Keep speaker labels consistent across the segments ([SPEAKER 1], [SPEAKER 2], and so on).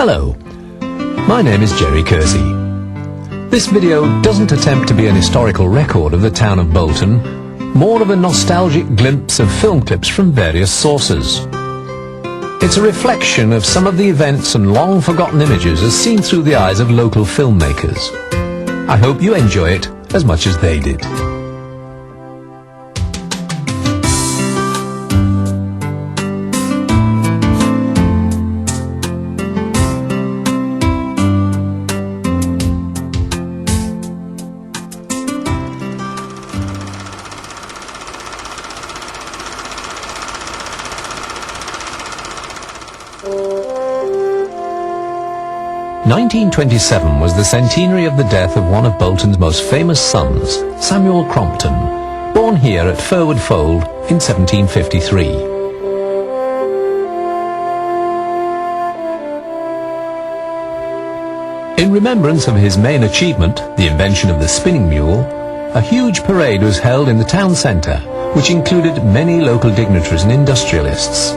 [SPEAKER 1] Hello, my name is Jerry Kersey. This video doesn't attempt to be an historical record of the town of Bolton, more of a nostalgic glimpse of film clips from various sources. It's a reflection of some of the events and long-forgotten images as seen through the eyes of local filmmakers. I hope you enjoy it as much as they did. (1927) was the centenary of the death of one of Bolton's most famous sons, Samuel Crompton, born here at Furwood Fold in 1753. In remembrance of his main achievement, the invention of the spinning mule, a huge parade was held in the town centre, which included many local dignitaries and industrialists.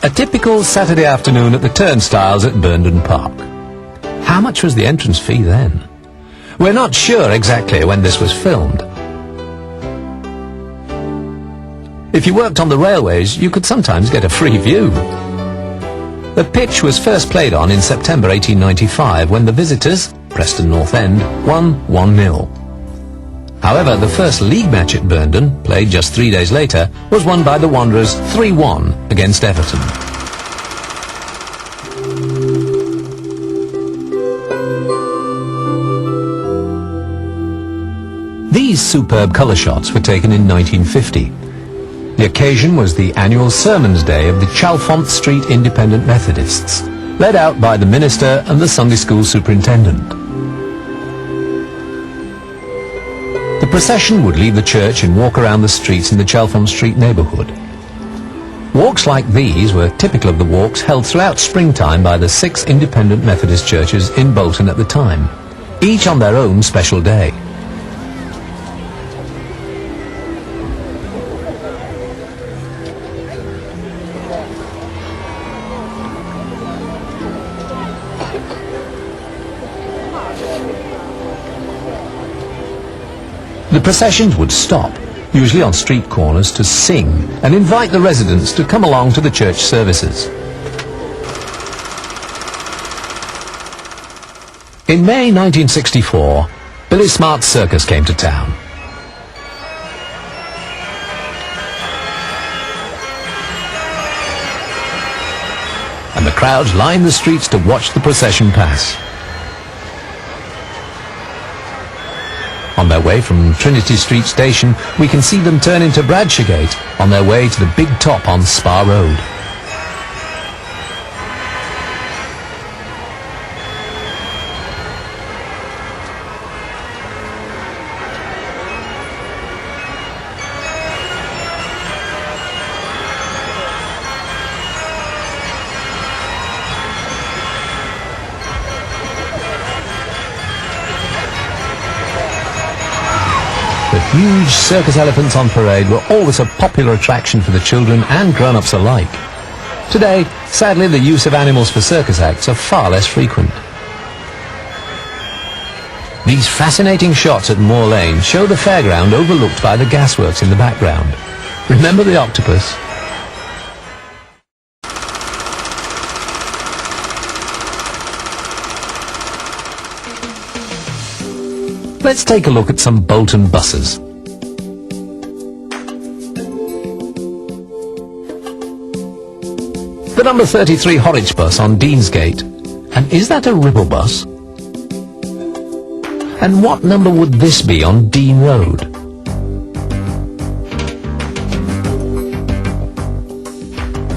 [SPEAKER 1] A typical Saturday afternoon at the turnstiles at Burnden Park. How much was the entrance fee then? We're not sure exactly when this was filmed. If you worked on the railways, you could sometimes get a free view. The pitch was first played on in September 1895 when the visitors, Preston North End, won 1-0. However, the first league match at Burnden, played just 3 days later, was won by the Wanderers 3-1 against Everton. These superb colour shots were taken in 1950. The occasion was the annual Sermons Day of the Chalfont Street Independent Methodists, led out by the minister and the Sunday school superintendent. The procession would leave the church and walk around the streets in the Chalfont Street neighbourhood. Walks like these were typical of the walks held throughout springtime by the 6 independent Methodist churches in Bolton at the time, each on their own special day. The processions would stop, usually on street corners, to sing and invite the residents to come along to the church services. In May 1964, Billy Smart's circus came to town. And the crowds lined the streets to watch the procession pass. On their way from Trinity Street Station, we can see them turn into Bradshawgate on their way to the Big Top on Spa Road. The huge circus elephants on parade were always a popular attraction for the children and grown-ups alike. Today, sadly, the use of animals for circus acts are far less frequent. These fascinating shots at Moor Lane show the fairground overlooked by the gasworks in the background. Remember the octopus? Let's take a look at some Bolton buses. The number 33 Horwich bus on Deansgate. And is that a Ribble bus? And what number would this be on Dean Road?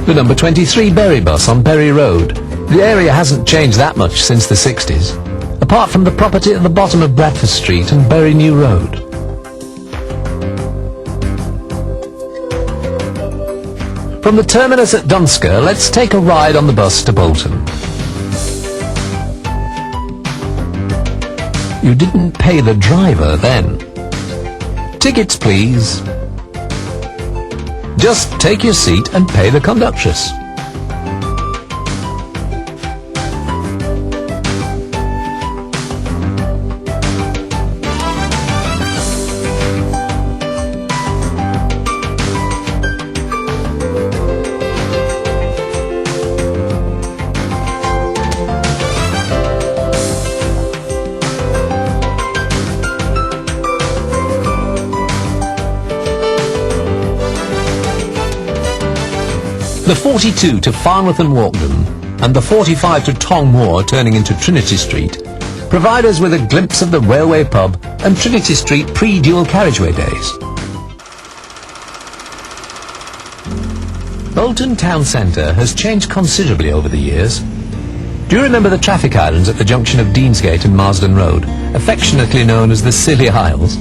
[SPEAKER 1] The number 23 Bury bus on Bury Road. The area hasn't changed that much since the 60s. Apart from the property at the bottom of Bradford Street and Bury New Road. From the terminus at Dunsker, let's take a ride on the bus to Bolton. you didn't pay the driver then. Tickets, please. Just take your seat and pay the conductress. The 42 to Farnworth and Walkden and the 45 to Tong Moor turning into Trinity Street provide us with a glimpse of the railway pub and Trinity Street pre-dual carriageway days. Bolton town centre has changed considerably over the years. Do you remember the traffic islands at the junction of Deansgate and Marsden Road, affectionately known as the Scilly Isles,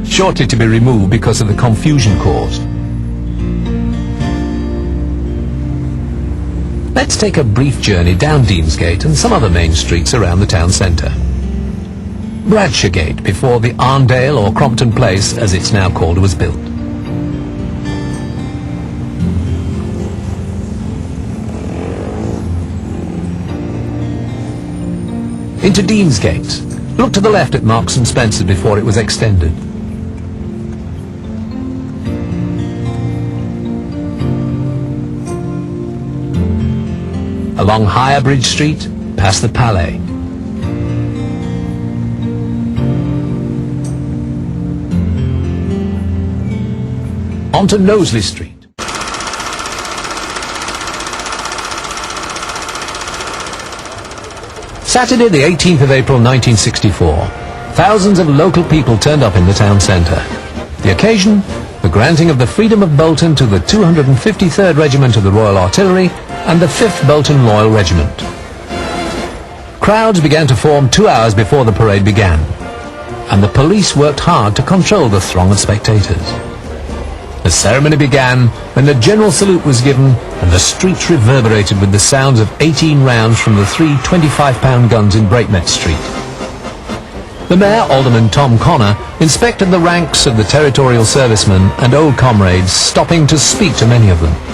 [SPEAKER 1] shortly to be removed because of the confusion caused? Let's take a brief journey down Deansgate and some other main streets around the town centre. Bradshawgate, before the Arndale or Crompton Place, as it's now called, was built. Into Deansgate. Look to the left at Marks and Spencer before it was extended. Along Higher Bridge Street, past the Palais. Onto Knowsley Street. Saturday the 18th of April 1964, thousands of local people turned up in the town centre. The occasion, the granting of the Freedom of Bolton to the 253rd Regiment of the Royal Artillery and the 5th Bolton Loyal Regiment. Crowds began to form 2 hours before the parade began, and the police worked hard to control the throng of spectators. The ceremony began when the general salute was given and the streets reverberated with the sounds of 18 rounds from the 3 25-pound guns in Breakneck Street. The Mayor, Alderman Tom Connor, inspected the ranks of the territorial servicemen and old comrades, stopping to speak to many of them.